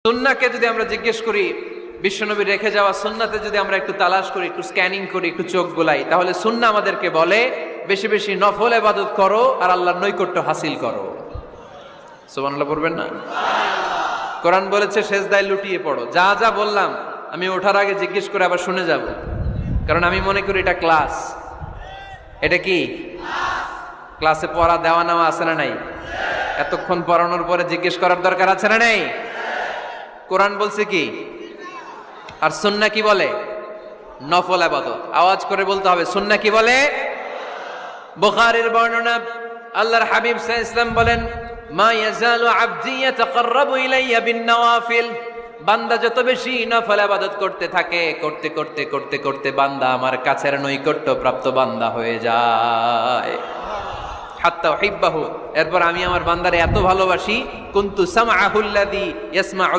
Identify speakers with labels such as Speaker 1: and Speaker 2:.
Speaker 1: সুন্নাহকে যদি আমরা জিজ্ঞেস করি, বিশ্বনবী রেখে যাওয়া সুন্নাতে যদি আমরা একটু তালাশ করি, একটু স্ক্যানিং করি, একটু চোখ গোলাই, তাহলে সুন্নাহ আমাদেরকে বলে বেশি বেশি নফল ইবাদত করো আর আল্লাহর নৈকট্য হাসিল করো। সুবহানাল্লাহ পড়বেন না? কোরআন বলেছে সেজদায় লুটিয়ে পড়ো। যা যা বললাম আমি ওঠার আগে জিজ্ঞেস করে আবার শুনে যাব, কারণ আমি মনে করি এটা ক্লাস। এটা কি ক্লাসে পড়া দেওয়া নেওয়া আছে না নাই? এতক্ষণ পড়ানোর পরে জিজ্ঞেস করার দরকার আছে না নাই? কোরআন বলছে কি আর সুন্নাহ কি বলে? নফল ইবাদত। আওয়াজ করে বলতে হবে, সুন্নাহ কি বলে? বুখারীর বর্ণনা, আল্লাহর হাবিব সাল্লাল্লাহু আলাইহি ওয়াসাল্লাম বলেন, মা ইয়াজালু আবদি ইয়াতাকাররাবু ইলাইয়া বিন নওয়াফিল, বান্দা যত বেশি নফল ইবাদত করতে থাকে, করতে করতে করতে করতে বান্দা আমার কাছের নৈকট্য প্রাপ্ত বান্দা হয়ে যায়। হাত্তা উহিব্বাহু, এরপর আমি আমার বান্দারে এত ভালোবাসি, কুনতু সামআহুল্লাযী ইয়াসমাউ